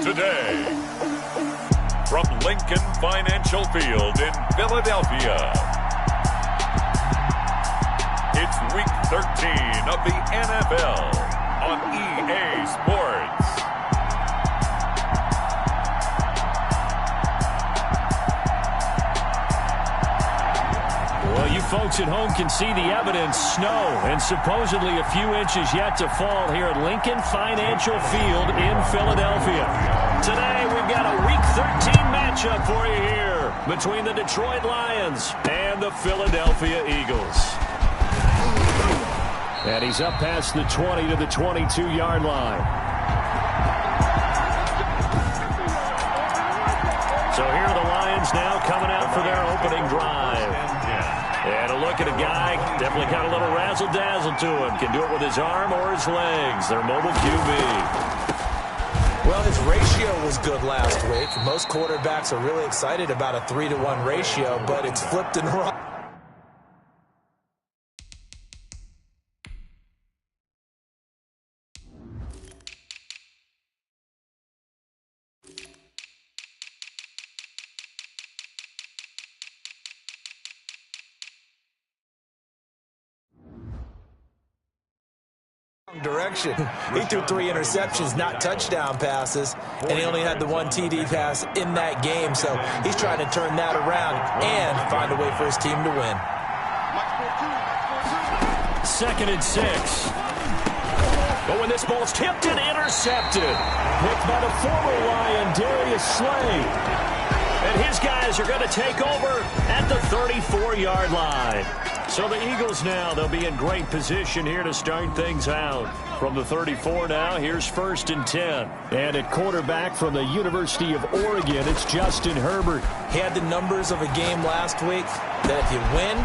today. From Lincoln Financial Field in Philadelphia, it's Week 13 of the NFL on EA Sports. Well, you folks at home can see the evidence. Snow and supposedly a few inches yet to fall here at Lincoln Financial Field in Philadelphia. Today, we've got a Week 13 matchup for you here between the Detroit Lions and the Philadelphia Eagles. And he's up past the 20 to the 22-yard line. So here are the Lions now coming out for their opening drive. And a look at a guy, definitely got a little razzle-dazzle to him. Can do it with his arm or his legs. Their mobile QB. Well, his ratio was good last week. Most quarterbacks are really excited about a 3-to-1 ratio, but it's flipped and wrong. Direction. He threw 3 interceptions, not touchdown passes, and he only had the 1 TD pass in that game. So he's trying to turn that around and find a way for his team to win. 2nd and 6. But when this ball's tipped and intercepted, picked by the former Lion, Darius Slay. And his guys are going to take over at the 34-yard line. So the Eagles now, they'll be in great position here to start things out. From the 34 now, here's 1st and 10. And at quarterback from the University of Oregon, it's Justin Herbert. He had the numbers of a game last week that if you win,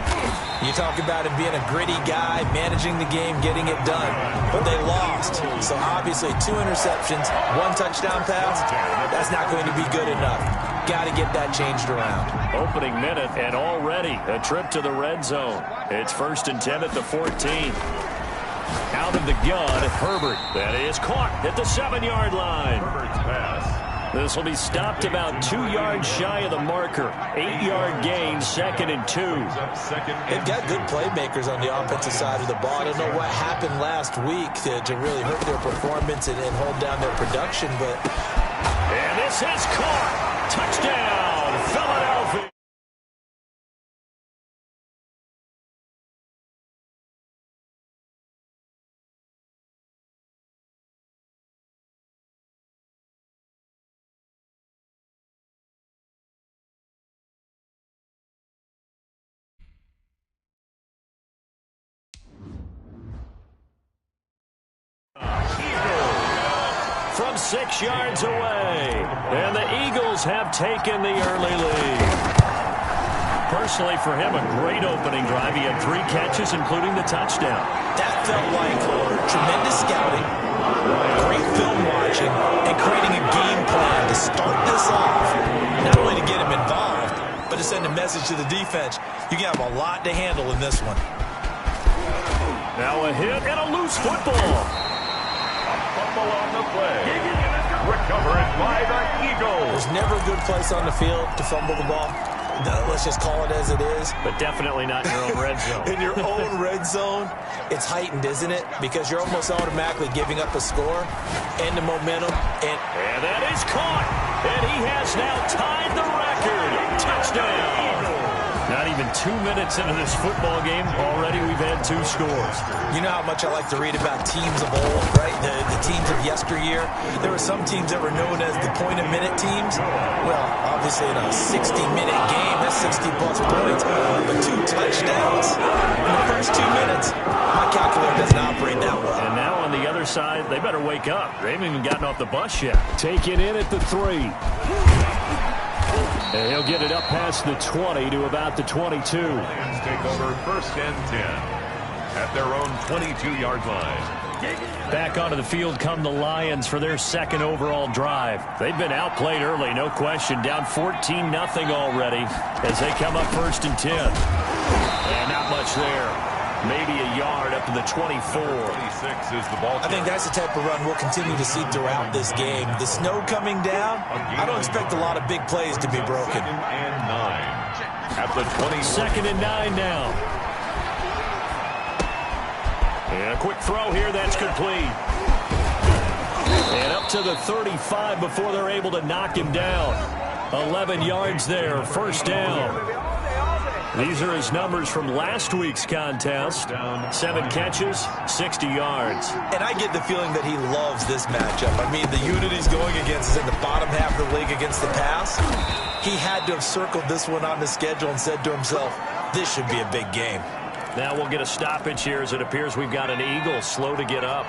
you talk about him being a gritty guy, managing the game, getting it done. But they lost. So obviously 2 interceptions, 1 touchdown pass, that's not going to be good enough. Got to get that changed around. Opening minute and already a trip to the red zone. It's 1st and 10 at the 14. Out of the gun, Herbert. That is caught at the 7-yard line. Herbert's pass. This will be stopped about 2 yards shy of the marker. 8-yard gain, 2nd and 2. They've got good playmakers on the offensive side of the ball. I don't know what happened last week to really hurt their performance and hold down their production, but... And this is caught. Touchdown, Philadelphia. From 6 yards away, and the Eagles have taken the early lead. Personally, for him, a great opening drive. He had 3 catches, including the touchdown. That felt like tremendous scouting, great film watching, and creating a game plan to start this off. Not only to get him involved, but to send a message to the defense. You have a lot to handle in this one. Now a hit and a loose football. Fumble on the play. Recovered by the Eagles. There's never a good place on the field to fumble the ball. Let's just call it as it is. But definitely not in your own red zone. In your own red zone, it's heightened, isn't it? Because you're almost automatically giving up a score and the momentum. And that is caught. And he has now tied the record. Touchdown. Not even 2 minutes into this football game, already we've had 2 scores. You know how much I like to read about teams of old, right? The teams of yesteryear. There were some teams that were known as the point-a-minute teams. Well, obviously in a 60-minute game, that's 60-plus points. But 2 touchdowns in the first 2 minutes, my calculator doesn't operate that well. And now on the other side, they better wake up. They haven't even gotten off the bus yet. Taken in at the 3. And he'll get it up past the 20 to about the 22. Lions take over 1st and 10 at their own 22-yard line. Back onto the field come the Lions for their 2nd overall drive. They've been outplayed early, no question. Down 14-0 already as they come up 1st and 10. And not much there. maybe a yard up to the 24. 26 is the ball. I think that's the type of run we'll continue to see throughout this game. The snow coming down, I don't expect a lot of big plays to be broken. 2nd and 9 at the 20. 2nd and 9 now. And a quick throw here, that's complete. And up to the 35 before they're able to knock him down. 11 yards there, 1st down. These are his numbers from last week's contest. 7 catches, 60 yards. And I get the feeling that he loves this matchup. I mean, the unit he's going against is in the bottom half of the league against the pass. He had to have circled this one on the schedule and said to himself, this should be a big game. Now we'll get a stoppage here as it appears we've got an Eagle slow to get up.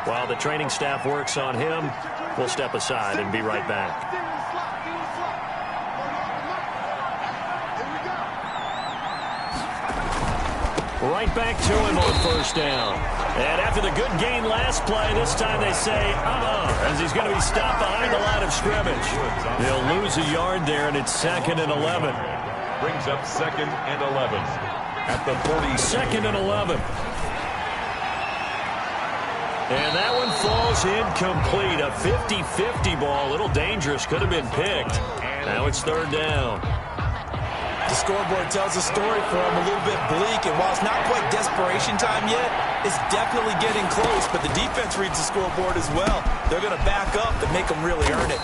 While the training staff works on him, we'll step aside and be right back. Right back to him on 1st down. And after the good gain last play, this time they say, as he's going to be stopped behind the line of scrimmage. They'll lose a yard there, and it's 2nd and 11. Brings up 2nd and 11 at the 40. 2nd and 11. And that one falls incomplete. A 50-50 ball. A little dangerous. Could have been picked. Now it's 3rd down. The scoreboard tells a story for him, a little bit bleak, and while it's not quite desperation time yet, it's definitely getting close, but the defense reads the scoreboard as well. They're going to back up and make them really earn it.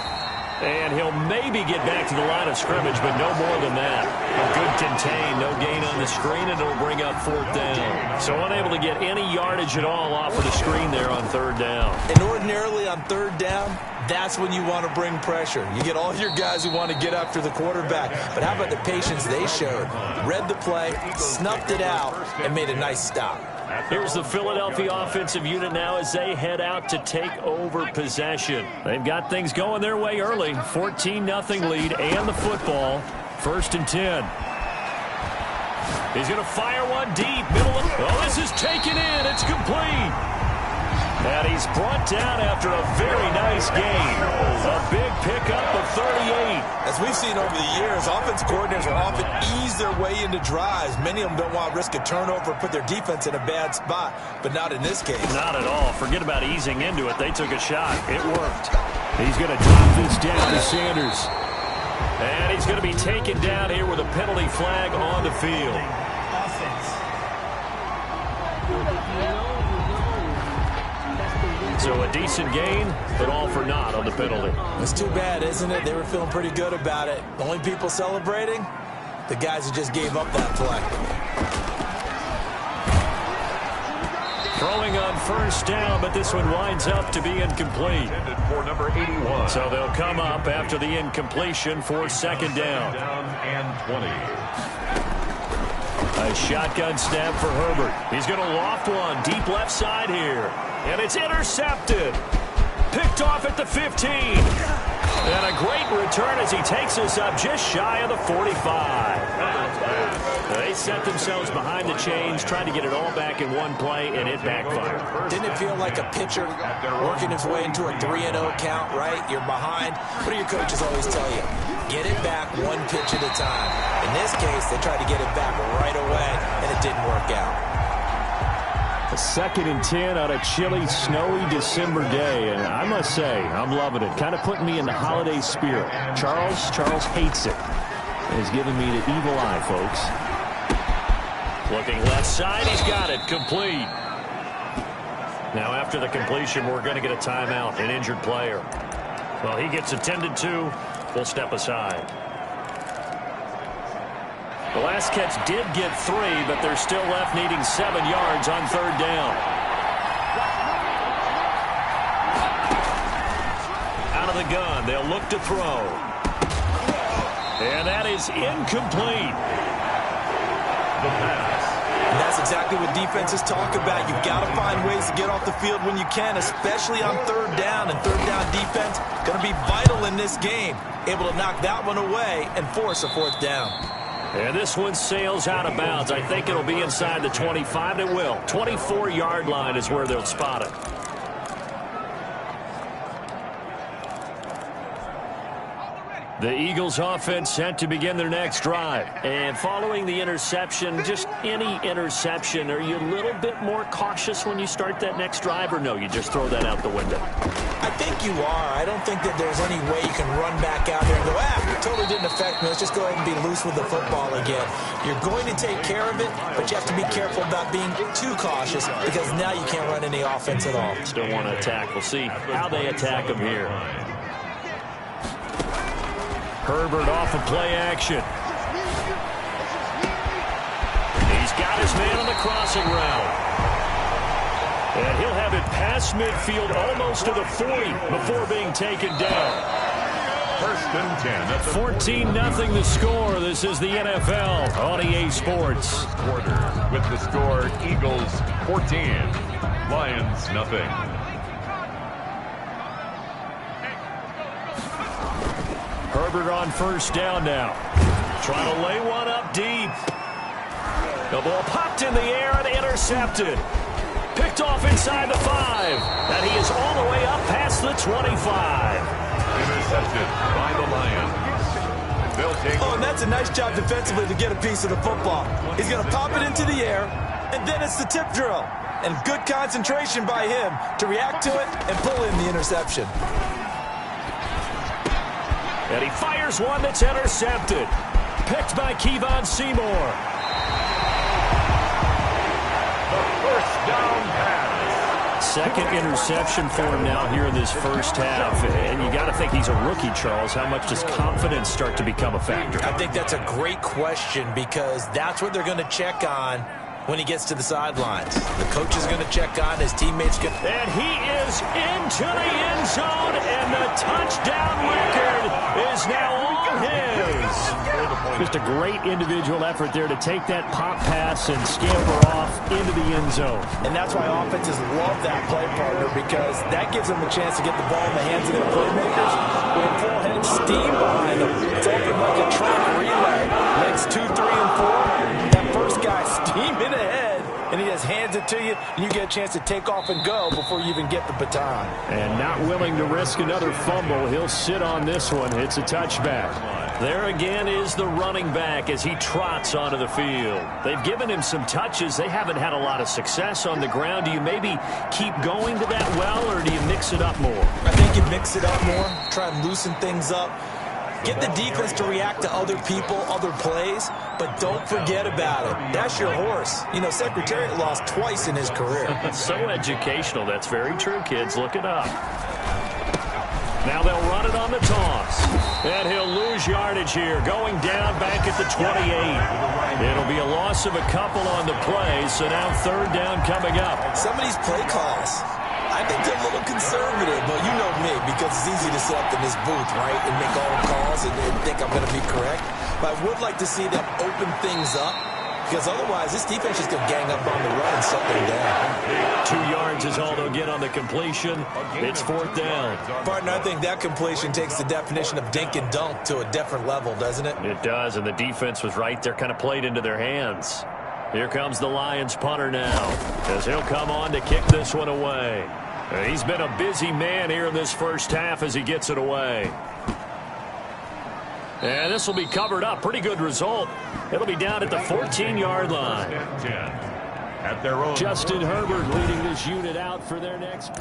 And he'll maybe get back to the line of scrimmage, but no more than that. A good contain, no gain on the screen, and it'll bring up 4th down. So unable to get any yardage at all off of the screen there on 3rd down. And ordinarily on 3rd down, that's when you want to bring pressure. You get all your guys who want to get after the quarterback. But how about the patience they showed? Read the play, snuffed it out, and made a nice stop. Here's the Philadelphia offensive unit now as they head out to take over possession. They've got things going their way early. 14-0 lead and the football. 1st and 10. He's going to fire one deep. Middle of... Oh, this is taken in. It's complete. And he's brought down after a very nice game. A big pickup of 38. As we've seen over the years, offensive coordinators will often ease their way into drives. Many of them don't want to risk a turnover or put their defense in a bad spot, but not in this case. Not at all. Forget about easing into it. They took a shot. It worked. He's going to drop this down to Sanders. And he's going to be taken down here with a penalty flag on the field. So a decent gain, but all for naught on the penalty. It's too bad, isn't it? They were feeling pretty good about it. The only people celebrating, the guys who just gave up that play. Throwing on 1st down, but this one winds up to be incomplete. For number 81. So they'll come up after the incompletion for 2nd down. Down and 20. A shotgun snap for Herbert. He's going to loft one deep left side here. And it's intercepted. Picked off at the 15. And a great return as he takes us up just shy of the 45. They set themselves behind the chains, trying to get it all back in one play, and it backfired. Didn't it feel like a pitcher working his way into a 3-0 count, right? You're behind. What do your coaches always tell you? Get it back one pitch at a time. In this case, they tried to get it back right away, and it didn't work out. A 2nd and 10 on a chilly, snowy December day, and I must say, I'm loving it. Kind of putting me in the holiday spirit. Charles hates it. He's giving me the evil eye, folks. Looking left side, he's got it, complete. Now after the completion, we're going to get a timeout, an injured player. Well, he gets attended to. We'll step aside. The last catch did get 3, but they're still left needing 7 yards on 3rd down. Out of the gun, they'll look to throw. And that is incomplete. The pass. And that's exactly what defenses talk about. You've got to find ways to get off the field when you can, especially on 3rd down. And 3rd down defense going to be vital in this game. Able to knock that one away and force a 4th down. And this one sails out of bounds. I think it'll be inside the 25. It will. 24-yard line is where they'll spot it. The Eagles offense set to begin their next drive. And following the interception, just any interception, are you a little bit more cautious when you start that next drive, or no, you just throw that out the window? I think you are. I don't think that there's any way you can run back out there and go, it totally didn't affect me. Let's just go ahead and be loose with the football again. You're going to take care of it, but you have to be careful about being too cautious because now you can't run any offense at all. Still want to attack. We'll see how they attack them here. Herbert off of play action. He's got his man on the crossing route. And he'll have it past midfield almost to the 40 before being taken down. First and 10 at the 14-0 the score. This is the NFL on EA Sports. quarter. With the score, Eagles 14, Lions nothing. Herbert on first down now. Trying to lay one up deep. The ball popped in the air and intercepted. Picked off inside the 5. And he is all the way up past the 25. Intercepted by the Lions. They'll take and that's a nice job defensively to get a piece of the football. He's going to pop it into the air, and then it's the tip drill. And good concentration by him to react to it and pull in the interception. And he fires one that's intercepted. Picked by Kevon Seymour. the first down pass. Second interception for him now here in this first half. And you got to think he's a rookie, Charles. How much does confidence start to become a factor? I think that's a great question because that's what they're going to check on when he gets to the sidelines. The coach is going to check on his teammates. And he is into the end zone, and the touchdown record is now all his. Just a great individual effort there to take that pop pass and scamper off into the end zone. And that's why offenses love that play partner because that gives them a chance to get the ball in the hands of their playmakers. With full head steam behind them, it's open like a track relay. Legs 2, 3, and 4. That first guy steaming ahead, and he just hands it to you, and you get a chance to take off and go before you even get the baton. And not willing to risk another fumble, he'll sit on this one. It's a touchback. There again is the running back as he trots onto the field. They've given him some touches. They haven't had a lot of success on the ground. Do you maybe keep going to that well, or do you mix it up more? I think you mix it up more, try and loosen things up. Get the defense to react to other people, other plays, but don't forget about it. That's your horse. You know, Secretariat lost twice in his career. So educational. That's very true, kids. Look it up. Now they'll run it on the toss. And he'll lose yardage here, going down back at the 28. It'll be a loss of a couple on the play, so now third down coming up. Some of these play calls, I think they're a little conservative, but you know me, because it's easy to sit up in this booth, right, and make all the calls and think I'm going to be correct. But I would like to see them open things up, because otherwise this defense is going to gang up on the run and shut them down. 2 yards is all they'll get on the completion. It's fourth down. Partner, I think that completion takes the definition of dink and dunk to a different level, doesn't it? It does, and the defense was right there, kind of played into their hands. Here comes the Lions punter now, as he'll come on to kick this one away. He's been a busy man here in this first half as he gets it away. And this will be covered up. Pretty good result. It'll be down at the 14-yard line. At their own. Justin Herbert leading this unit out for their next.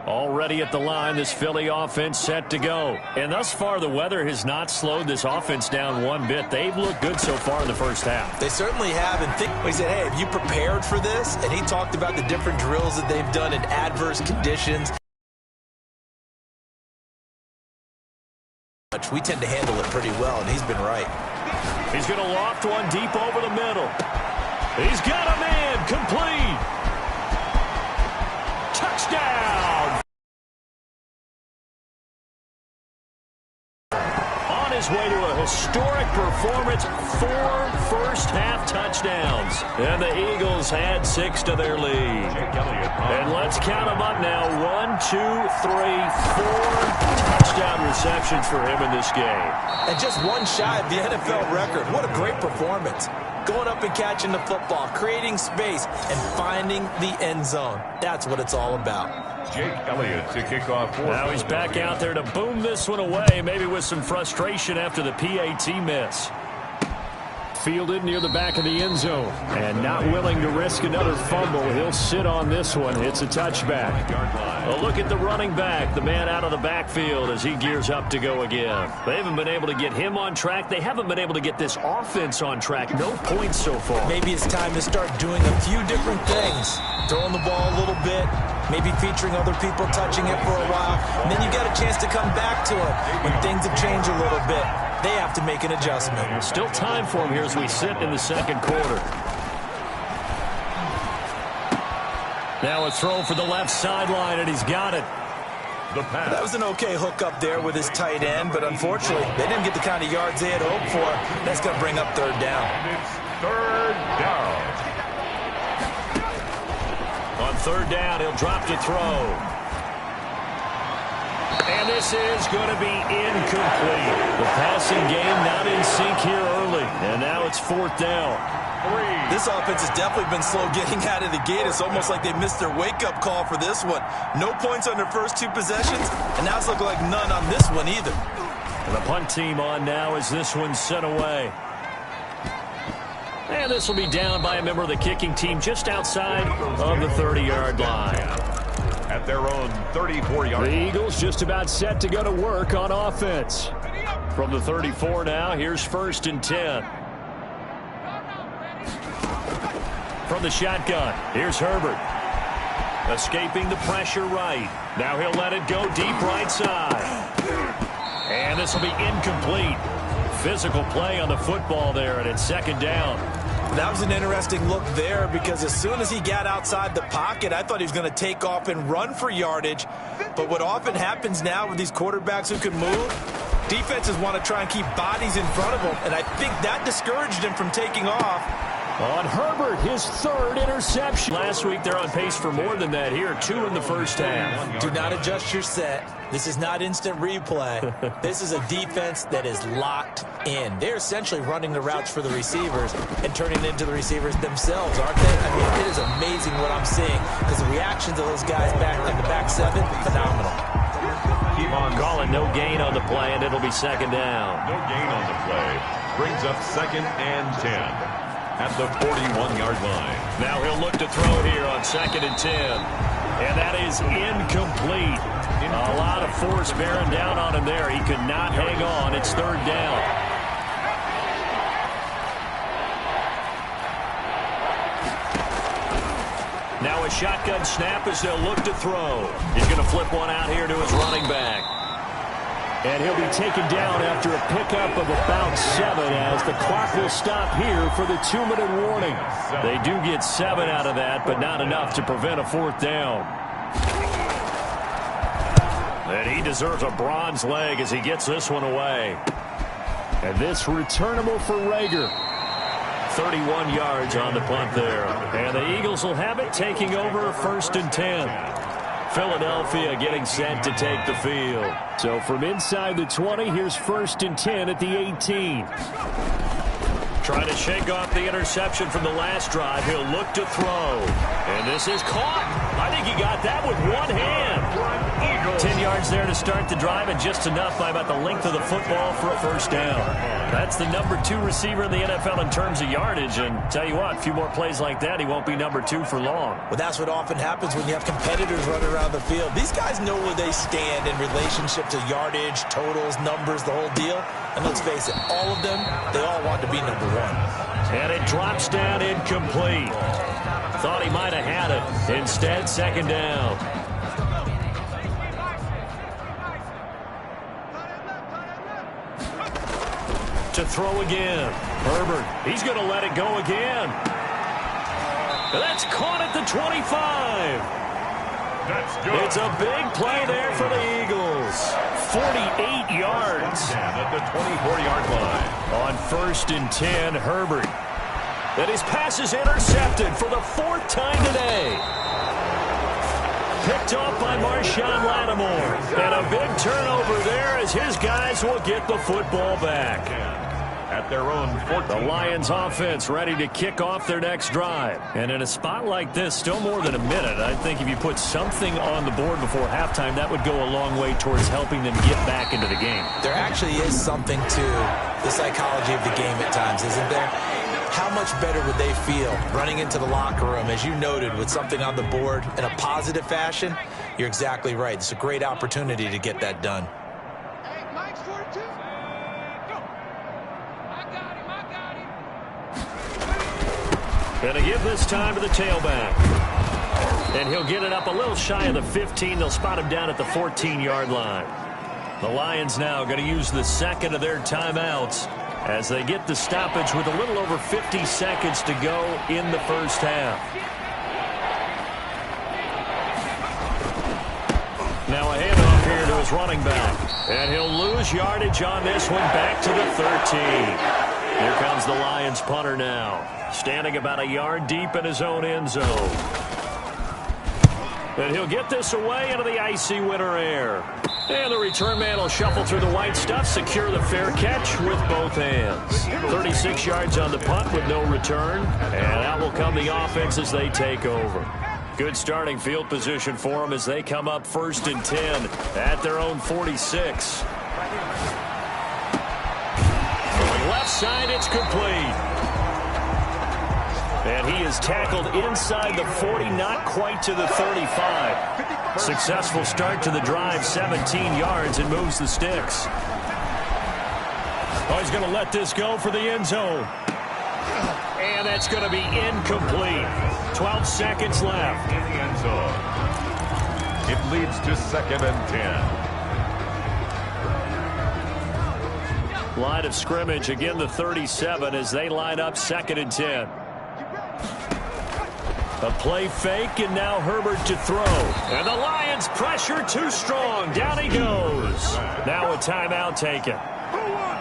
Already at the line, this Philly offense set to go. And thus far, the weather has not slowed this offense down one bit. They've looked good so far in the first half. They certainly have. And he said, hey, have you prepared for this? And he talked about the different drills that they've done in adverse conditions. We tend to handle it pretty well, and he's been right. He's going to loft one deep over the middle. He's got a man complete. Touchdown. On his way to a historic performance, 4 first-half touchdowns. And the Eagles add 6 to their lead. And let's count them up now. 1, 2, 3, 4 touchdown receptions for him in this game. And just one shy of the NFL record. What a great performance. Going up and catching the football, creating space, and finding the end zone. That's what it's all about. Jake Elliott to kick off. Now he's back out there to boom this one away, maybe with some frustration after the PAT miss. Fielded near the back of the end zone. And not willing to risk another fumble. He'll sit on this one. It's a touchback. A look at the running back, the man out of the backfield as he gears up to go again. They haven't been able to get him on track. They haven't been able to get this offense on track. No points so far. Maybe it's time to start doing a few different things. Throwing the ball a little bit, maybe featuring other people touching it for a while. And then you got a chance to come back to it when things have changed a little bit. They have to make an adjustment. Still time for him here as we sit in the second quarter. Now a throw for the left sideline, and he's got it. The pass. That was an okay hook up there with his tight end, but unfortunately, they didn't get the kind of yards they had hoped for. That's going to bring up third down. It's third down. On third down, he'll drop to throw. And this is going to be incomplete. The passing game not in sync here early. And now it's fourth down. This offense has definitely been slow getting out of the gate. It's almost like they missed their wake-up call for this one. No points on their first 2 possessions, and now it's looking like none on this one either. And the punt team on now as this one's sent away. And this will be down by a member of the kicking team just outside of the 30-yard line. At their own 34-yard. The Eagles just about set to go to work on offense. From the 34 now, here's 1st and 10. From the shotgun, here's Herbert. Escaping the pressure right. Now he'll let it go deep right side. And this will be incomplete. Physical play on the football there, and it's second down. That was an interesting look there because as soon as he got outside the pocket, I thought he was going to take off and run for yardage. But what often happens now with these quarterbacks who can move, defenses want to try and keep bodies in front of them, and I think that discouraged him from taking off. On Herbert, his 3rd interception. Last week, they're on pace for more than that here. 2 in the first half. Do not adjust your set. This is not instant replay. This is a defense that is locked in. They're essentially running the routes for the receivers and turning it into the receivers themselves, aren't they? I mean, it is amazing what I'm seeing because the reactions of those guys back in the back 7, phenomenal. Keep on calling no gain on the play, and it'll be second down. No gain on the play. Brings up 2nd and 10. At the 41-yard line. Now he'll look to throw here on 2nd and 10. And that is incomplete. A lot of force bearing down on him there. He could not hang on. It's third down. Now a shotgun snap as they'll look to throw. He's going to flip one out here to his running back. And he'll be taken down after a pickup of about 7 as the clock will stop here for the 2-minute warning. They do get 7 out of that, but not enough to prevent a fourth down. And he deserves a bronze leg as he gets this one away. And this returnable for Rager. 31 yards on the punt there. And the Eagles will have it, taking over 1st and 10. Philadelphia getting set to take the field. So from inside the 20, here's 1st and 10 at the 18. Trying to shake off the interception from the last drive. He'll look to throw. And this is caught. I think he got that with one hand. 10 yards there to start the drive, and just enough by about the length of the football for a first down. That's the number 2 receiver in the NFL in terms of yardage, and tell you what, a few more plays like that, he won't be number 2 for long. Well, that's what often happens when you have competitors running around the field. These guys know where they stand in relationship to yardage, totals, numbers, the whole deal. And let's face it, all of them, they all want to be number 1. And it drops down incomplete. Thought he might have had it. Instead, second down. To throw again. Herbert, he's going to let it go again. That's caught at the 25. That's good. It's a big play there for the Eagles. 48 yards. At the 24-yard line. On 1st and 10, Herbert. And his pass is intercepted for the 4th time today. Picked off by Marshawn Lattimore. And a big turnover there as his guys will get the football back. At their own 14. The Lions offense ready to kick off their next drive. And in a spot like this, still more than a minute, I think if you put something on the board before halftime, that would go a long way towards helping them get back into the game. There actually is something to the psychology of the game at times, isn't there? How much better would they feel running into the locker room, as you noted, with something on the board in a positive fashion? You're exactly right. It's a great opportunity to get that done. Hey, Mike's 42. Go. I got him. Going to give this time to the tailback. And he'll get it up a little shy of the 15. They'll spot him down at the 14-yard line. The Lions now going to use the second of their timeouts as they get the stoppage with a little over 50 seconds to go in the first half. Now a handoff here to his running back. And he'll lose yardage on this one back to the 13. Here comes the Lions punter now, standing about a yard deep in his own end zone. And he'll get this away into the icy winter air. And the return man will shuffle through the white stuff, secure the fair catch with both hands. 36 yards on the punt with no return. And out will come the offense as they take over. Good starting field position for them as they come up 1st and 10 at their own 46. Going left side, it's complete. And he is tackled inside the 40, not quite to the 35. Successful start to the drive, 17 yards, and moves the sticks. Oh, he's going to let this go for the end zone. And that's going to be incomplete. 12 seconds left. In the end zone. It leads to 2nd and 10. Line of scrimmage, again the 37 as they line up 2nd and 10. A play fake, and now Herbert to throw. And the Lions pressure too strong. Down he goes. Now a timeout taken.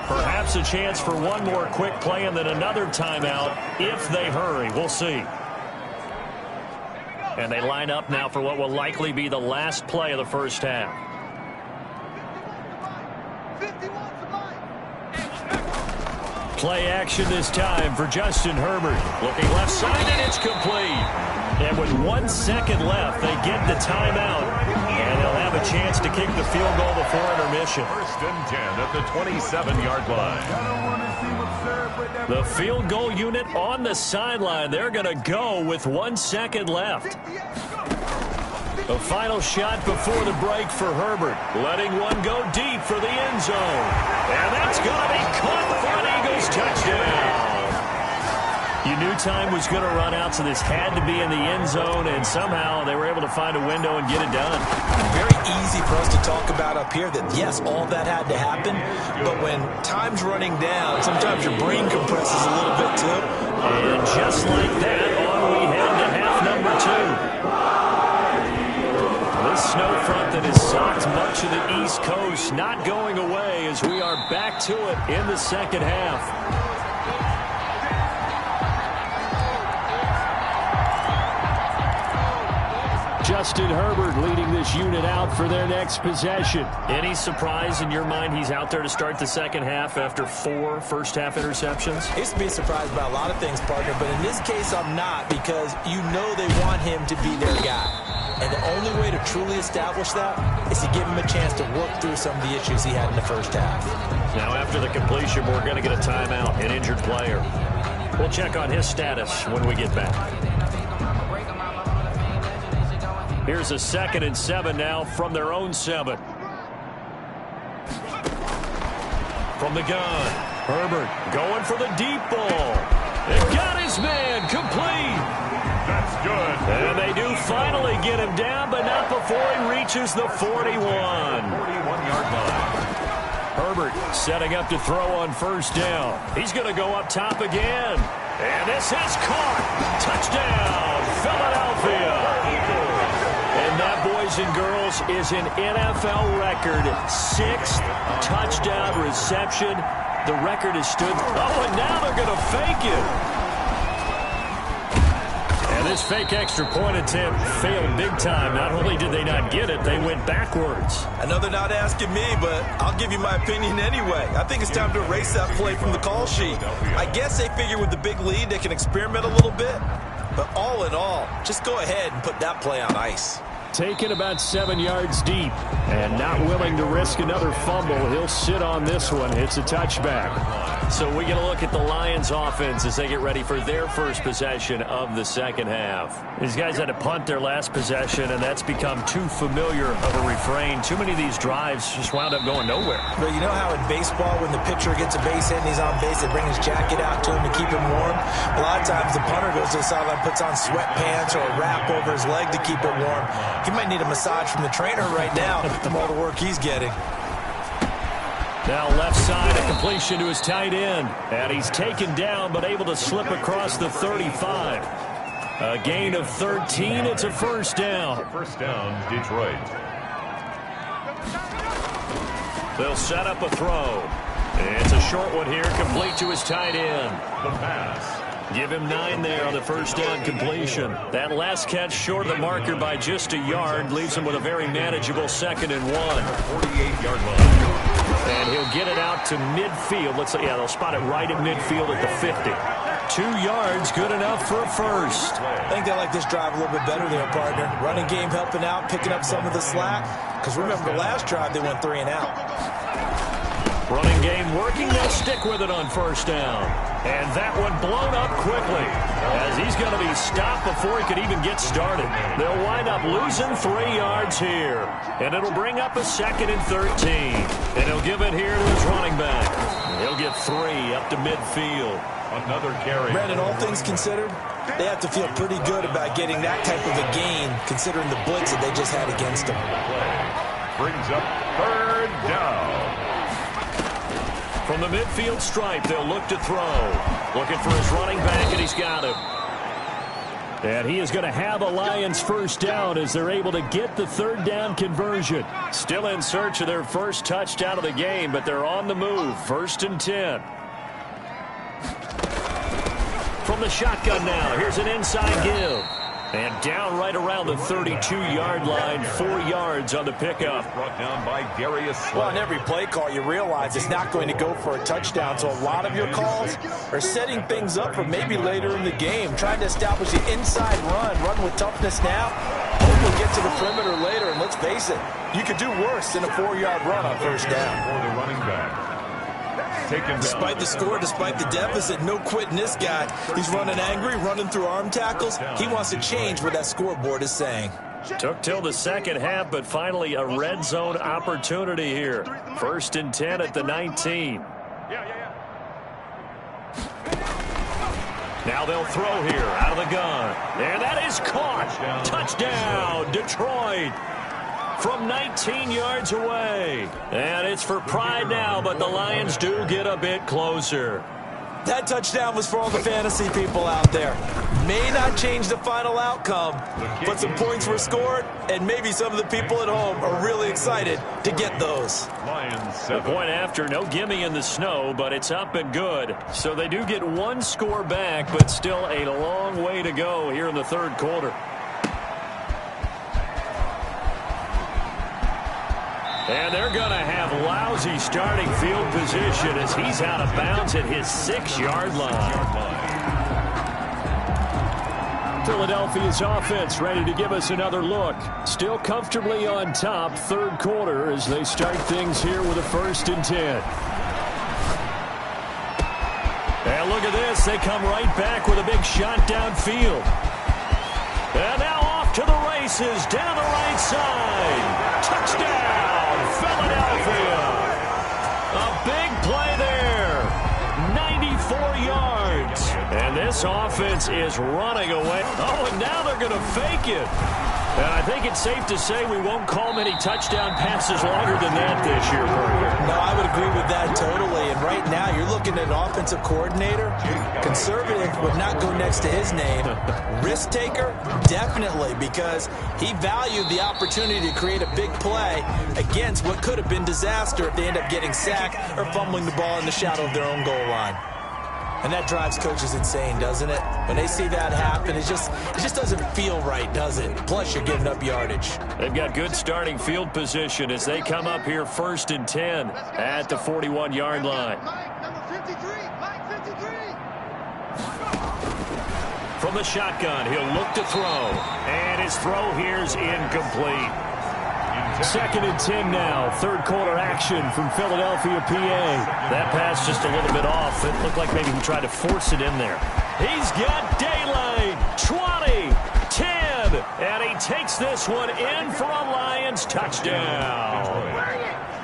Perhaps a chance for one more quick play and then another timeout if they hurry. We'll see. And they line up now for what will likely be the last play of the first half. Play action this time for Justin Herbert. Looking left side, and it's complete. And with 1 second left, they get the timeout. And they'll have a chance to kick the field goal before intermission. 1st and 10 at the 27-yard line. The field goal unit on the sideline. They're going to go with 1 second left. The final shot before the break for Herbert. Letting one go deep for the end zone. And that's going to be caught for an Eagles touchdown. You knew time was going to run out, so this had to be in the end zone, and somehow they were able to find a window and get it done. Very easy for us to talk about up here that, yes, all that had to happen, but when time's running down, sometimes your brain compresses a little bit too. And just like that, on we head to half number 2. This snow front that has socked much of the East Coast not going away as we are back to it in the second half. Justin Herbert leading this unit out for their next possession. Any surprise in your mind he's out there to start the second half after 4 first-half interceptions? I used to be surprised by a lot of things, partner, but in this case I'm not, because you know they want him to be their guy. And the only way to truly establish that is to give him a chance to work through some of the issues he had in the first half. Now, after the completion, we're going to get a timeout, an injured player. We'll check on his status when we get back. Here's a 2nd and 7 now from their own 7. From the gun, Herbert going for the deep ball. They got his man complete. That's good. And they do finally get him down, but not before he reaches the 41. 41-yard line. Herbert setting up to throw on first down. He's going to go up top again. And this is caught. Touchdown, Philadelphia. And that, boys boys and girls, is an NFL record. 6th touchdown reception. The record has stood. Oh, and now they're going to fake it. And this fake extra point attempt failed big time. Not only did they not get it, they went backwards. I know they're not asking me, but I'll give you my opinion anyway. I think it's time to erase that play from the call sheet. I guess they figure with the big lead they can experiment a little bit. But all in all, just go ahead and put that play on ice. Taken about 7 yards deep and not willing to risk another fumble. He'll sit on this one. It's a touchback. So we get a look at the Lions offense as they get ready for their first possession of the second half. These guys had to punt their last possession, and that's become too familiar of a refrain. Too many of these drives just wound up going nowhere. But you know how in baseball when the pitcher gets a base hit and he's on base, they bring his jacket out to him to keep him warm? A lot of times the punter goes to the sideline, puts on sweatpants or a wrap over his leg to keep it warm. He might need a massage from the trainer right now from all the work he's getting. Now left side, a completion to his tight end. And he's taken down but able to slip across the 35. A gain of 13. It's a first down. First down, Detroit. They'll set up a throw. It's a short one here, complete to his tight end. The pass. Give him 9 there on the first down completion. That last catch short of the marker by just a yard leaves him with a very manageable 2nd and 1. 48-yard line. And he'll get it out to midfield. Let's say, yeah, they'll spot it right at midfield at the 50. 2 yards, good enough for a first. I think they like this drive a little bit better there, partner. Running game helping out, picking up some of the slack. Because remember, the last drive they went 3 and out. Running game working. They'll stick with it on first down. And that one blown up quickly as he's going to be stopped before he could even get started. They'll wind up losing 3 yards here. And it'll bring up a 2nd and 13. And he'll give it here to his running back. He'll get 3 up to midfield. Another carry. Brandon, all things considered, they have to feel pretty good about getting that type of a gain considering the blitz that they just had against them. Brings up 3rd down. From the midfield stripe, they'll look to throw. Looking for his running back, and he's got him. And he is going to have a Lions first down as they're able to get the 3rd down conversion. Still in search of their first touchdown of the game, but they're on the move. 1st and 10. From the shotgun now, here's an inside give. And down right around the 32-yard line, 4 yards on the pickup. Brought down by Darius Slay. Well, on every play call, you realize it's not going to go for a touchdown. So a lot of your calls are setting things up for maybe later in the game, trying to establish the inside run with toughness now. Hope we'll get to the perimeter later, and let's face it, you could do worse than a 4-yard run on first down. For the running back. Despite the score, despite the deficit, no quitting this guy. He's running angry, running through arm tackles. He wants to change what that scoreboard is saying. Took till the second half, but finally a red zone opportunity here. 1st and 10 at the 19. Now they'll throw here out of the gun. And that is caught. Touchdown, Detroit. From 19 yards away. And it's for pride now, but the Lions do get a bit closer. That touchdown was for all the fantasy people out there. May not change the final outcome, but some points were scored, and maybe some of the people at home are really excited to get those. The point after, no gimme in the snow, but it's up and good. So they do get 1 score back, but still a long way to go here in the 3rd quarter. And they're going to have lousy starting field position as he's out of bounds at his 6-yard line. Philadelphia's offense ready to give us another look. Still comfortably on top, 3rd quarter as they start things here with a 1st and 10. And look at this. They come right back with a big shot downfield. And now off to the races down the right side. Touchdown, Philadelphia. A big play there. 4 yards. And this offense is running away. Oh, and now they're going to fake it. And I think it's safe to say we won't call many touchdown passes longer than that this year, Burger. No, I would agree with that totally. And right now, you're looking at an offensive coordinator. Conservative would not go next to his name. Risk taker, definitely, because he valued the opportunity to create a big play against what could have been disaster if they end up getting sacked or fumbling the ball in the shadow of their own goal line. And that drives coaches insane, doesn't it? When they see that happen, it just doesn't feel right, does it? Plus, you're giving up yardage. They've got good starting field position as they come up here 1st and 10 at the 41-yard line. Mike, number 53. Mike, 53. From the shotgun, he'll look to throw. And his throw here's incomplete. 2nd and 10 now. 3rd quarter action from Philadelphia, PA. That pass just a little bit off. It looked like maybe he tried to force it in there. He's got daylight. 20, 10, and he takes this one in for a Lions touchdown.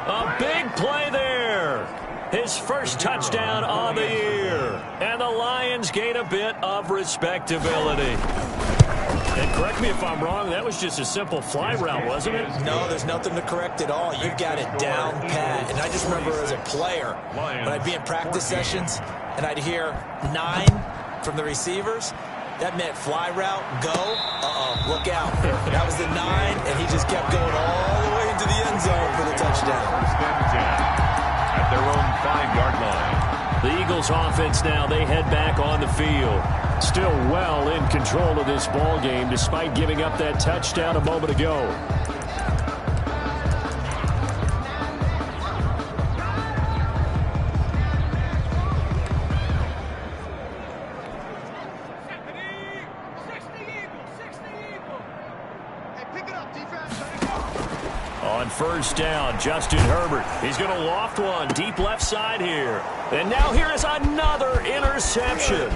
A big play there. His first touchdown on the year. And the Lions gain a bit of respectability. And correct me if I'm wrong, that was just a simple fly route, wasn't it? No, there's nothing to correct at all. You've got it down pat. And I just remember as a player, when I'd be in practice sessions and I'd hear 9 from the receivers, that meant fly route, go, look out. That was the 9, and he just kept going all the way into the end zone for the touchdown. At their own 5-yard line. The Eagles offense now, they head back on the field. Still well in control of this ball game despite giving up that touchdown a moment ago. On 1st down, Justin Herbert. He's going to loft one deep left side here. And now here is another interception.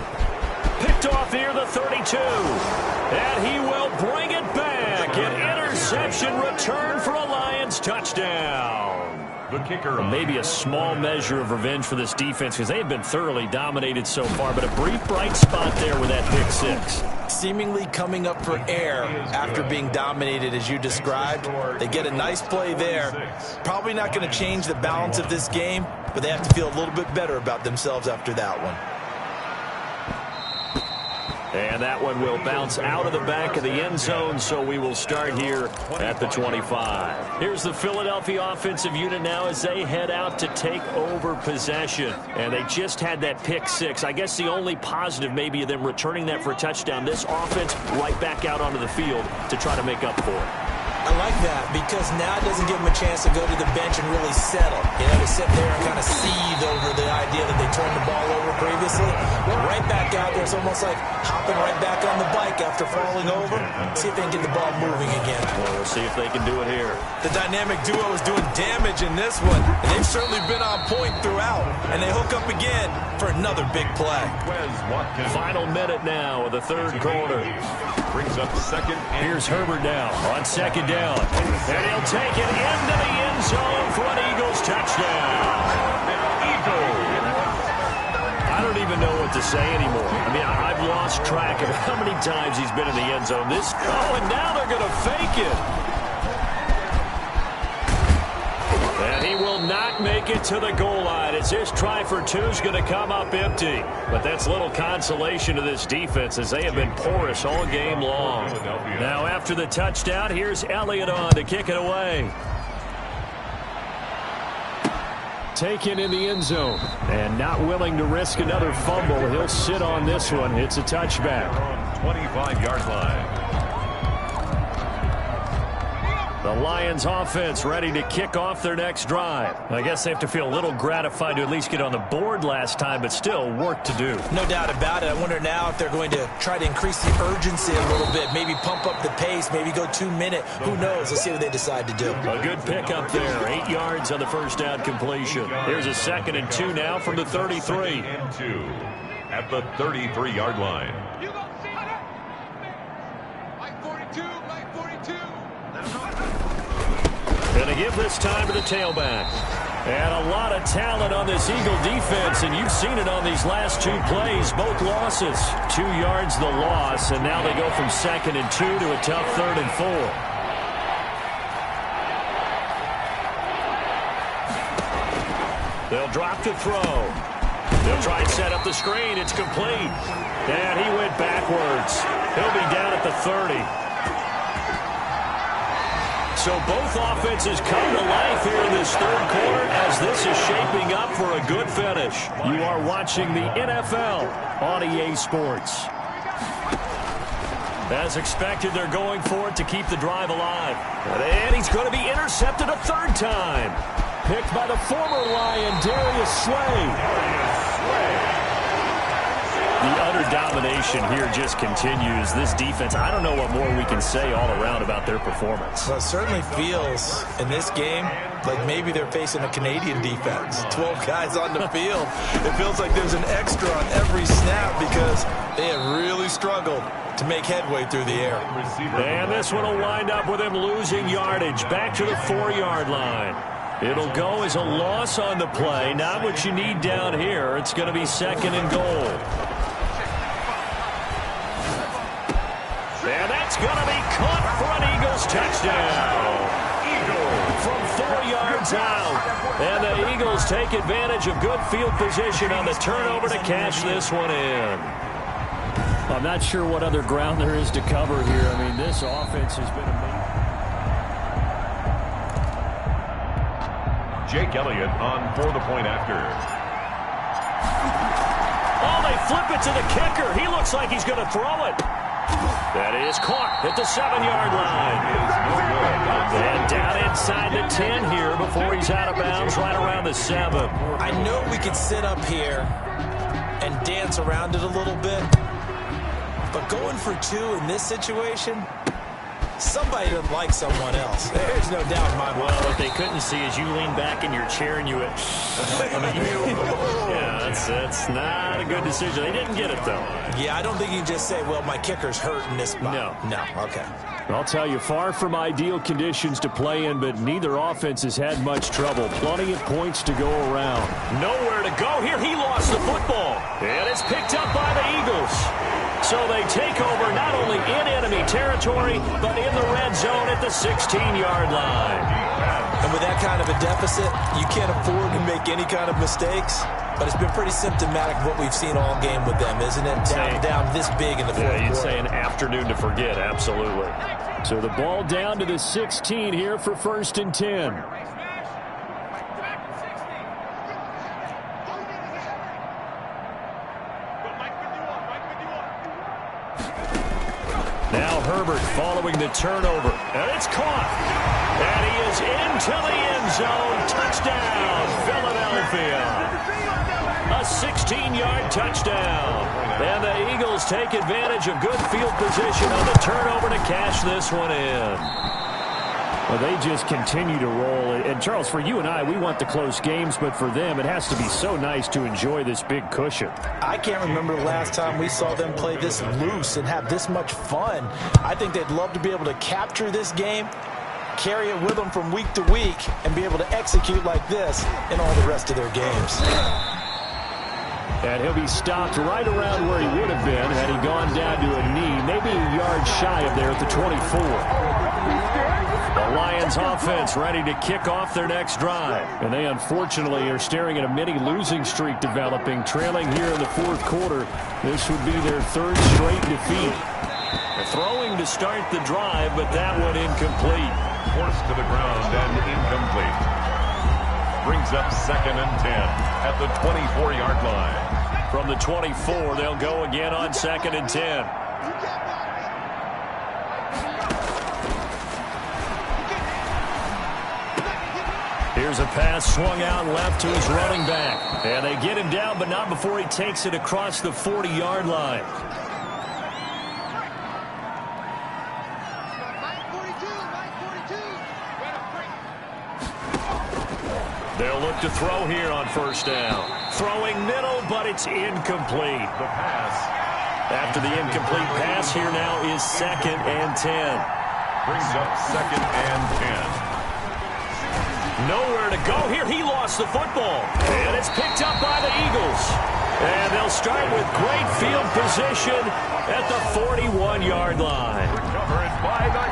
Picked off near the 32. And he will bring it back. An interception return for a Lions touchdown. The kicker. Maybe a small measure of revenge for this defense because they have been thoroughly dominated so far. But a brief bright spot there with that pick 6. Seemingly coming up for air after being dominated as you described. They get a nice play there. Probably not going to change the balance of this game, but they have to feel a little bit better about themselves after that one. And that one will bounce out of the back of the end zone, so we will start here at the 25. Here's the Philadelphia offensive unit now as they head out to take over possession. And they just had that pick 6. I guess the only positive maybe of them returning that for a touchdown. This offense right back out onto the field to try to make up for it. I like that because now it doesn't give them a chance to go to the bench and really settle. You know, to sit there and kind of seethe over the idea that they turned the ball over previously. Well, right back out there, it's almost like hopping right back on the bike after falling over. See if they can get the ball moving again. Well, we'll see if they can do it here. The dynamic duo is doing damage in this one, and they've certainly been on point throughout. And they hook up again for another big play. Final minute now of the 3rd quarter. Brings up 2nd. Here's Herbert now on 2nd down. And he'll take it into the end zone for an Eagles touchdown. I don't even know what to say anymore. I mean, I've lost track of how many times he's been in the end zone. And now they're going to fake it. And he will not make it to the goal line as this try for 2 is going to come up empty. But that's little consolation to this defense as they have been porous all game long. Now after the touchdown, here's Elliott on to kick it away. Taken in the end zone and not willing to risk another fumble. He'll sit on this one. It's a touchback. 25-yard line. The Lions offense ready to kick off their next drive. I guess they have to feel a little gratified to at least get on the board last time, but still work to do. No doubt about it. I wonder now if they're going to try to increase the urgency a little bit, maybe pump up the pace, maybe go 2-minute. Who knows? Let's see what they decide to do. A good pickup there. 8 yards on the 1st down completion. Here's a 2nd and 2 now from the 33. And 2 at the 33-yard line. You go see it. Mike 42, Mike 42. Going to give this time to the tailback. And a lot of talent on this Eagle defense, and you've seen it on these last two plays, both losses. 2 yards the loss, and now they go from 2nd and 2 to a tough 3rd and 4. They'll drop to throw. They'll try and set up the screen. It's complete. And he went backwards. He'll be down at the 30. So both offenses come to life here in this 3rd quarter as this is shaping up for a good finish. You are watching the NFL on EA Sports. As expected, they're going for it to keep the drive alive. And he's going to be intercepted a 3rd time. Picked by the former Lion, Darius Slay. The utter domination here just continues. This defense, I don't know what more we can say all around about their performance. Well, it certainly feels in this game like maybe they're facing a Canadian defense. 12 guys on the field. It feels like there's an extra on every snap because they have really struggled to make headway through the air. And this one will wind up with him losing yardage back to the 4-yard line. It'll go as a loss on the play. Not what you need down here. It's going to be 2nd and goal. And that's going to be caught for an Eagles touchdown. From 4 yards out. And the Eagles take advantage of good field position on the turnover to cash this one in. I'm not sure what other ground there is to cover here. I mean, this offense has been amazing. Jake Elliott on for the point after. Oh, they flip it to the kicker. He looks like he's going to throw it. That is caught at the 7-yard line. And down inside the 10 here before he's out of bounds right around the 7. I know we could sit up here and dance around it a little bit, but going for 2 in this situation, somebody doesn't like someone else. There's no doubt in my mind. Well, what they couldn't see is you lean back in your chair and you went, yeah, that's not a good decision. They didn't get it, though. Yeah, I don't think you can just say, well, my kicker's hurt in this spot. No, okay. I'll tell you, far from ideal conditions to play in, but neither offense has had much trouble. Plenty of points to go around. Nowhere to go here. He lost the football. And it's picked up by the Eagles. So they take over not only in enemy territory, but in the red zone at the 16-yard line. And with that kind of a deficit, you can't afford to make any kind of mistakes. But it's been pretty symptomatic of what we've seen all game with them, isn't it? Down this big in the fourth quarter. You'd say an afternoon to forget, absolutely. So the ball down to the 16 here for 1st and 10. Now Herbert following the turnover. And it's caught. And he is into the end zone. Touchdown, Philadelphia. A 16-yard touchdown. And the Eagles take advantage of good field position on the turnover to cash this one in. Well, they just continue to roll. And, Charles, for you and I, we want the close games, but for them, it has to be so nice to enjoy this big cushion. I can't remember the last time we saw them play this loose and have this much fun. I think they'd love to be able to capture this game, carry it with them from week to week, and be able to execute like this in all the rest of their games. And he'll be stopped right around where he would have been had he gone down to a knee, maybe a yard shy of there at the 24. The Lions offense ready to kick off their next drive. And they unfortunately are staring at a mini losing streak developing, trailing here in the 4th quarter. This would be their 3rd straight defeat. Throwing to start the drive, but that one incomplete. Forced to the ground and incomplete. Brings up 2nd and 10 at the 24-yard line. From the 24, they'll go again on 2nd and 10. Here's a pass swung out left to his running back. And they get him down, but not before he takes it across the 40-yard line. They'll look to throw here on 1st down. Throwing middle, but it's incomplete. The pass. After the incomplete pass, here now is 2nd and 10. Brings up 2nd and 10. Nowhere to go here. He lost the football. And it's picked up by the Eagles. And they'll start with great field position at the 41-yard line.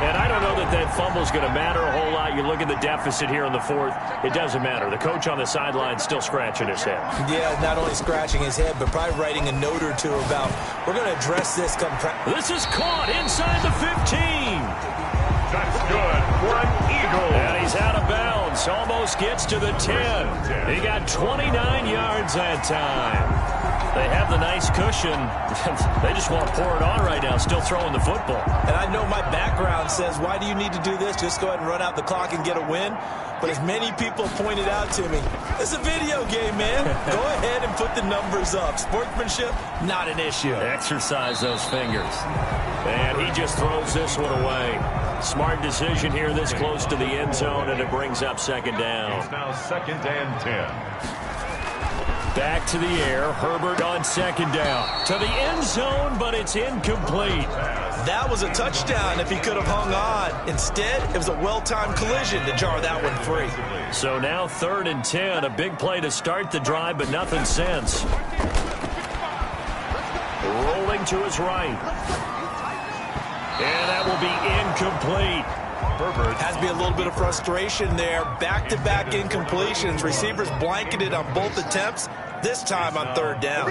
And I don't know that fumble's going to matter a whole lot. You look at the deficit here in the fourth. It doesn't matter. The coach on the sideline still scratching his head. Yeah, not only scratching his head, but probably writing a note or two about, we're going to address this come practice. This is caught inside the 15. That's good for an Eagle. And he's out of bounds. Almost gets to the 10. He got 29 yards that time. They have the nice cushion. They just want to pour it on right now, still throwing the football. And I know my background says, why do you need to do this? Just go ahead and run out the clock and get a win. But as many people pointed out to me, it's a video game, man. Go ahead and put the numbers up. Sportsmanship, not an issue. Exercise those fingers. And he just throws this one away. Smart decision here this close to the end zone, and it brings up second down. It's now 2nd and 10. Back to the air. Herbert on second down. To the end zone, but it's incomplete. That was a touchdown if he could have hung on. Instead, it was a well-timed collision to jar that one free. So now 3rd and 10. A big play to start the drive, but nothing since. Rolling to his right. And that will be incomplete. Herbert has to be a little bit of frustration there. Back-to-back incompletions. Receivers blanketed on both attempts, this time on 3rd down.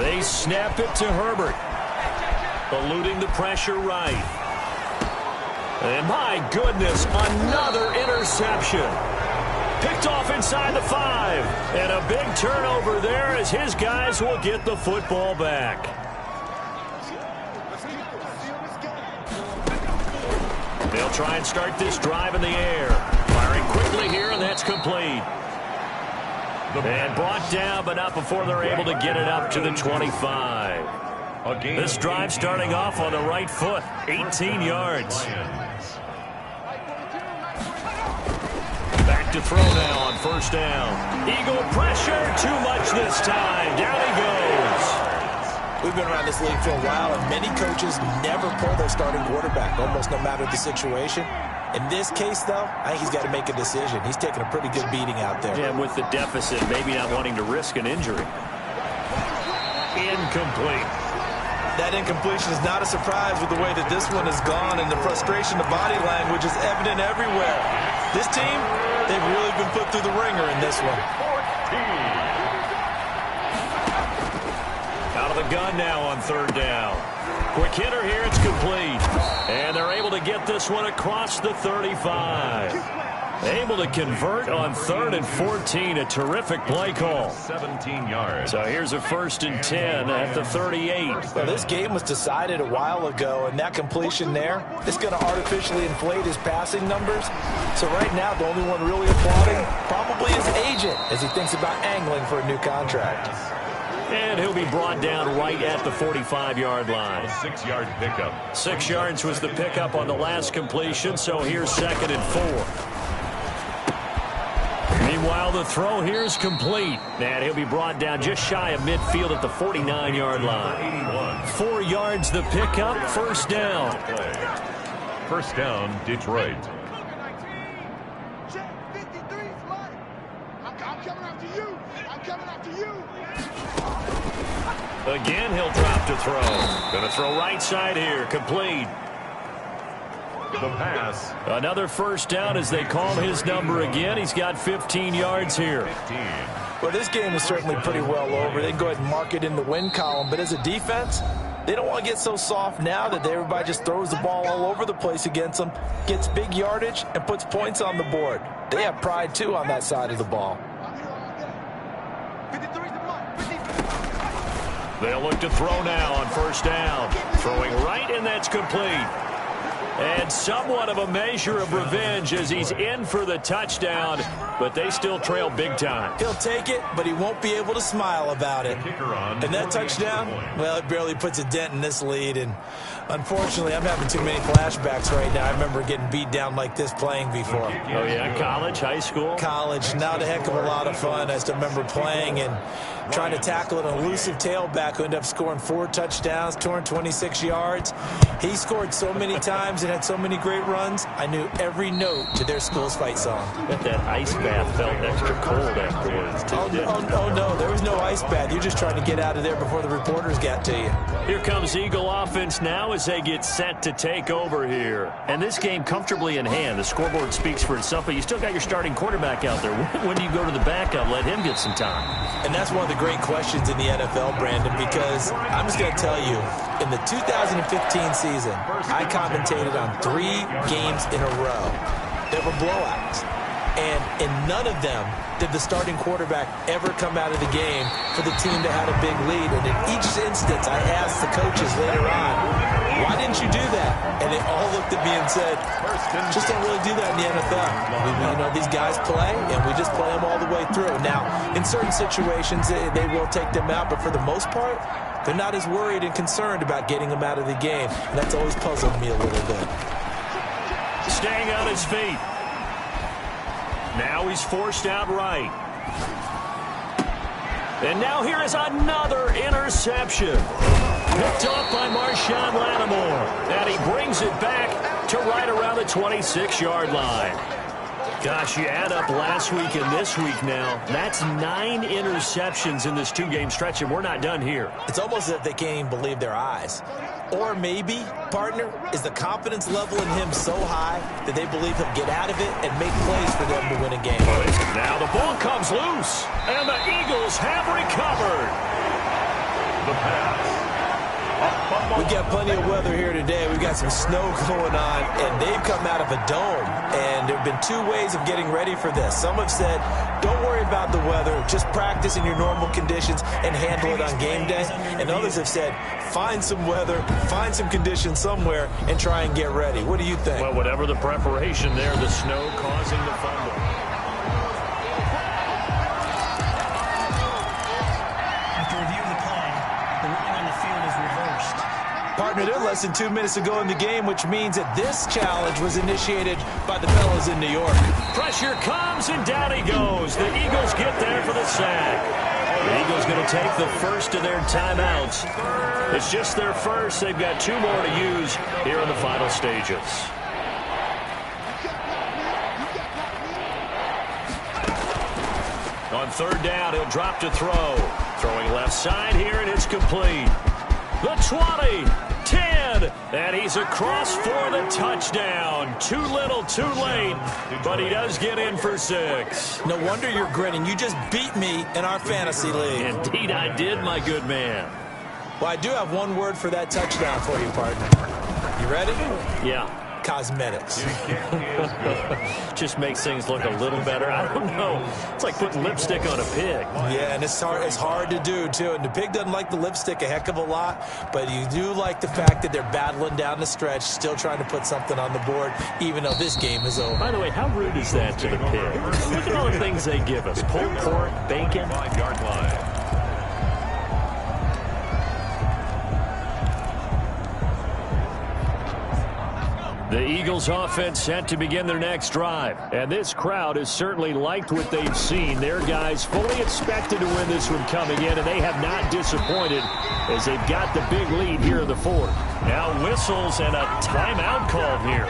They snap it to Herbert. Eluding the pressure right. And my goodness, another interception. Picked off inside the 5. And a big turnover there as his guys will get the football back. They'll try and start this drive in the air. Firing quickly here, and that's complete. And brought down, but not before they're able to get it up to the 25. This drive starting off on the right foot, 18 yards. Back to throw now on 1st down. Eagle pressure, too much this time. Down he goes. We've been around this league for a while, and many coaches never pull their starting quarterback, almost no matter the situation. In this case, though, I think he's got to make a decision. He's taking a pretty good beating out there. Yeah, with the deficit, maybe not wanting to risk an injury. Incomplete. That incompletion is not a surprise with the way that this one has gone, and the frustration of body language is evident everywhere. This team, they've really been put through the ringer in this one. Out of the gun now on 3rd down. Quick hitter here, it's complete. And they're able to get this one across the 35. Able to convert on 3rd and 14. A terrific play call. 17 yards. So here's a 1st and 10 at the 38. Well, this game was decided a while ago, and that completion there is going to artificially inflate his passing numbers. So right now, the only one really applauding probably his agent as he thinks about angling for a new contract. And he'll be brought down right at the 45-yard line. 6-yard pickup. 6 yards was the pickup on the last completion, so here's 2nd and 4. Meanwhile, the throw here is complete. And he'll be brought down just shy of midfield at the 49-yard line. 4 yards the pickup, 1st down. 1st down, Detroit. Again, he'll drop to throw. Going to throw right side here. Complete. The pass. Another 1st down as they call his number again. He's got 15 yards here. 15. Well, this game is certainly pretty well over. They can go ahead and mark it in the win column. But as a defense, they don't want to get so soft now that everybody just throws the ball all over the place against them, gets big yardage, and puts points on the board. They have pride, too, on that side of the ball. They'll look to throw now on 1st down. Throwing right, and that's complete. And somewhat of a measure of revenge as he's in for the touchdown. but they still trail big time. He'll take it, but he won't be able to smile about it. And that touchdown, well, it barely puts a dent in this lead. And unfortunately, I'm having too many flashbacks right now. I remember getting beat down like this playing before. Oh, yeah? College, high school? College, not a heck of a lot of fun. I still remember playing and trying to tackle an elusive tailback who ended up scoring 4 touchdowns, 226 yards. He scored so many times and had so many great runs, I knew every note to their school's fight song. Bet that ice bath felt extra cold afterwards, too. Oh, no, there was no ice bath. You're just trying to get out of there before the reporters got to you. Here comes Eagle offense now as they get set to take over here. And this game comfortably in hand. The scoreboard speaks for itself, but you still got your starting quarterback out there. When do you go to the backup? Let him get some time. And that's one of the great questions in the NFL, Brandon, because I'm just going to tell you, in the 2015 season, I commentated on 3 games in a row. They were blowouts. And in none of them did the starting quarterback ever come out of the game for the team that had a big lead. And in each instance, I asked the coaches later on, why didn't you do that? And they all looked at me and said, just don't really do that in the NFL. You know, these guys play, and we just play them all the way through. Now, in certain situations, they will take them out, but for the most part, they're not as worried and concerned about getting them out of the game. And that's always puzzled me a little bit. Staying on his feet. Now he's forced out right. And now here is another interception. Picked off by Marshawn Lattimore. And he brings it back to right around the 26-yard line. Gosh, you add up last week and this week now. That's 9 interceptions in this 2-game stretch, and we're not done here. It's almost as if they can't even believe their eyes. Or maybe, partner, is the confidence level in him so high that they believe he'll get out of it and make plays for them to win a game. Now the ball comes loose, and the Eagles have recovered. The pass. We've got plenty of weather here today. We've got some snow going on, and they've come out of a dome. And there have been 2 ways of getting ready for this. Some have said, don't worry about the weather. Just practice in your normal conditions and handle it on game day. And others have said, find some weather, find some conditions somewhere, and try and get ready. What do you think? Well, whatever the preparation there, the snow causing the fumble. After review of the play, the ruling on the field is reversed. Partner, they're less than 2 minutes to go in the game, which means that this challenge was initiated by the fellas in New York. Pressure comes, and down he goes. The Eagles get there for the sack. The Eagles going to take the first of their timeouts. It's just their first. They've got 2 more to use here in the final stages. On 3rd down, he'll drop to throw. Throwing left side here, and it's complete. The 20, 10, and he's across for the touchdown. Too little, too late, but he does get in for 6. No wonder you're grinning. You just beat me in our fantasy league. Indeed I did, my good man. Well, I do have one word for that touchdown for you, partner. You ready? Yeah. Cosmetics. Just makes things look a little better. I don't know. It's like putting lipstick on a pig. Yeah, and it's hard to do, too. And the pig doesn't like the lipstick a heck of a lot, but you do like the fact that they're battling down the stretch, still trying to put something on the board, even though this game is over. By the way, how rude is that to the pig? Look at all the things they give us. Pulled pork, bacon. 5-yard line. The Eagles offense set to begin their next drive. And this crowd has certainly liked what they've seen. Their guys fully expected to win this one coming in, and they have not disappointed as they've got the big lead here in the 4th. Now whistles and a timeout called here.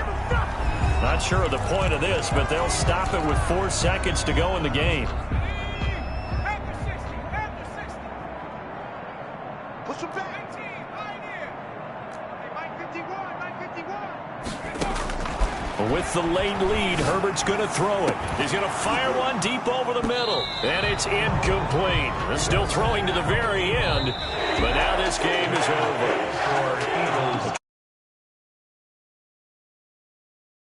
Not sure of the point of this, but they'll stop it with 4 seconds to go in the game. Push him back. With the late lead, Herbert's going to throw it. He's going to fire one deep over the middle. And it's incomplete. They're still throwing to the very end. But now this game is over.